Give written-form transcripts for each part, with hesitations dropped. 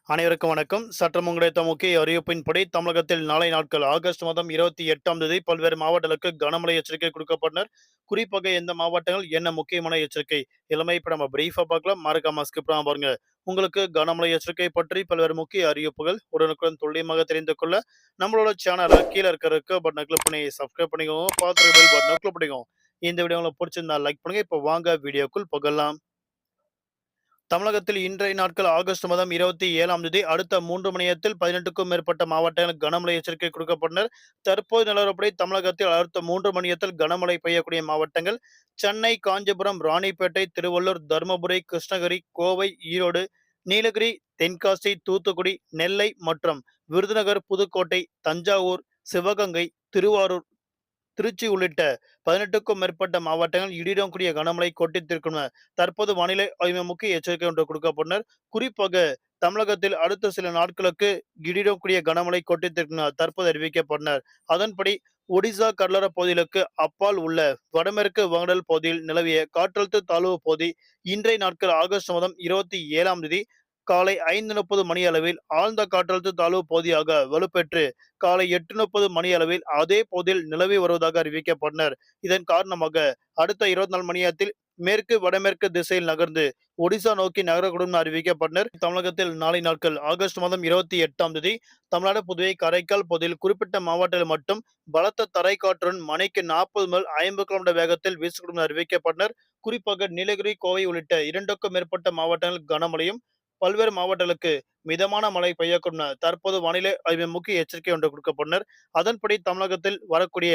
அனைவருக்கும் வணக்கம். சற்றம் கிடைத்த முக்கிய அறிவிப்பின்படி தமிழகத்தில் நாளை நாட்கள் ஆகஸ்ட் மாதம் 28ஆம் தேதி பல்வேறு மாவட்டங்களுக்கு கனமழை எச்சரிக்கை கொடுக்கப்பட்டனர். குறிப்பாக எந்த மாவட்டங்கள் என்ன முக்கியமான எச்சரிக்கை எல்லாமே இப்ப நம்ம பிரீஃபா பார்க்கலாம். மறக்காம ஸ்கிப் பண்ணாம பாருங்க. உங்களுக்கு கனமழை எச்சரிக்கை பற்றி பல்வேறு முக்கிய அறிவிப்புகள் உடனுக்குடன் துல்லியமாக தெரிந்து கொள்ள நம்மளோட சேனலை கீழே இருக்கிற பட்டனை கிளிக் பண்ணி சப்ஸ்கிரைப் பண்ணிக்கோங்க. பார்த்து பெல் பட்டனை கிளிக் பண்ணிக்கோங்க. இந்த வீடியோ உங்களுக்கு பிடிச்சிருந்தா லைக் பண்ணுங்க. இப்போ வாங்க வீடியோக்குள் புகழலாம். தமிழகத்தில் இன்றைய நாட்கள் ஆகஸ்ட் மாதம் 27ஆம் தேதி அடுத்த 3 மணி நேரத்தில் 18க்கும் மேற்பட்ட மாவட்டங்களுக்கு கனமழை எச்சரிக்கை கொடுக்கப்பட்டனர். தற்போது நிலவரப்படி தமிழகத்தில் அடுத்த 3 மணி நேரத்தில் கனமழை பெய்யக்கூடிய மாவட்டங்கள் சென்னை, காஞ்சிபுரம், ராணிப்பேட்டை, திருவள்ளூர், தருமபுரி, கிருஷ்ணகிரி, கோவை, ஈரோடு, நீலகிரி, தென்காசி, தூத்துக்குடி, நெல்லை மற்றும் விருதுநகர், புதுக்கோட்டை, தஞ்சாவூர், சிவகங்கை, திருவாரூர், திருச்சி உள்ளிட்ட 18க்கும் மேற்பட்ட மாவட்டங்கள் இடியுடன் கூடிய கனமழை கொட்டித்திருக்கும் தற்போது வானிலை ஆய்வு முக்கிய எச்சரிக்கை ஒன்று கொடுக்கப்பட்டனர். குறிப்பாக தமிழகத்தில் அடுத்த சில நாட்களுக்கு இடியுடன் கூடிய கனமழை கொட்டித்திருக்கும் தற்போது அறிவிக்கப்பட்டனர். அதன்படி ஒடிசா கடலோர பகுதிகளுக்கு அப்பால் உள்ள வடமேற்கு வங்கடல் பகுதியில் நிலவிய காற்றழுத்த தாழ்வு பகுதி இன்றைய நாட்கள் ஆகஸ்ட் மாதம் 27ஆம் தேதி காலை 5:30 மணி அளவில் ஆழ்ந்த காற்றழுத்த தாழ்வு பகுதியாக வலுப்பெற்று காலை 8:30 மணி அளவில் அதே பகுதியில் நிலவி வருவதாக அறிவிக்கப்பட்டனர். இதன் காரணமாக அடுத்த 24 மணி நேரத்தில் மேற்கு வடமேற்கு திசையில் நகர்ந்து ஒடிசா நோக்கி நகரக்கூடும் என அறிவிக்கப்பட்டனர். தமிழகத்தில் நாளை நாட்கள் ஆகஸ்ட் மாதம் 28ஆம் தேதி தமிழ்நாடு, புதுவை, காரைக்கால் பகுதியில் குறிப்பிட்ட மாவட்டத்தில் மட்டும் பலத்த தரைக்காற்றுடன் மணிக்கு 40 முதல் 50 கிலோமீட்டர் வேகத்தில் வீசக்கூடும் என அறிவிக்கப்பட்டனர். குறிப்பாக நீலகிரி, கோவை உள்ளிட்ட 2க்கும் மேற்பட்ட மாவட்டங்கள் கனமழையும், பல்வேறு மாவட்டங்களுக்கு மிதமான மழை பெய்யக்கூடும் என தற்போது வானிலை ஆய்வு முக்கிய எச்சரிக்கை ஒன்று கொடுக்கப்பட்டனர். அதன்படி தமிழகத்தில் வரக்கூடிய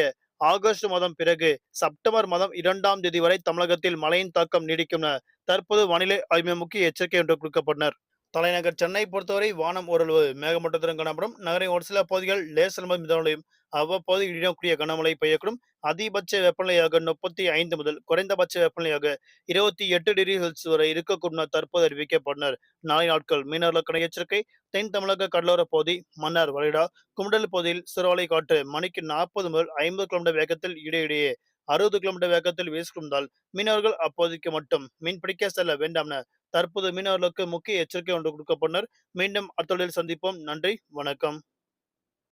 ஆகஸ்ட் மாதம் பிறகு செப்டம்பர் மாதம் 2ஆம் தேதி வரை தமிழகத்தில் மழையின் தாக்கம் நீடிக்கும் என தற்போது வானிலை ஆய்வு முக்கிய எச்சரிக்கை ஒன்று கொடுக்கப்பட்டனர். தலைநகர் சென்னை பொறுத்தவரை வானம் ஓரளவு மேகமூட்டத்துடன் காணப்படும். நகரின் ஒரு சில பகுதிகள் லேசான முதல் மிதமானமழையும் அவ்வப்போது இடியுடன் கனமழை பெய்யக்கூடும். அதிகபட்ச வெப்பநிலையாக 35 முதல் குறைந்தபட்ச வெப்பநிலையாக 28 டிகிரி செல்சியஸ் வரை இருக்கக்கூடும் என தற்போது அறிவிக்கப்பட்டனர். நாளை நாட்கள் மீனவர்களுக்கான எச்சரிக்கை. தென் தமிழக கடலோர பகுதி, மன்னார் வளைகுடா, குமடல் பகுதியில் சூறாவளி காற்று மணிக்கு 40 முதல் 50 கிலோமீட்டர் வேகத்தில் இடையிடையே 60 கிலோமீட்டர் வேகத்தில் வீசுவதால் மீனவர்கள் அப்போதைக்கு மட்டும் மீன்பிடிக்க செல்ல வேண்டாம் என தற்போது மீனவர்களுக்கு முக்கிய எச்சரிக்கை ஒன்று கொடுக்கப்பட்டனர். மீண்டும் அடுத்த சந்திப்போம். நன்றி, வணக்கம்.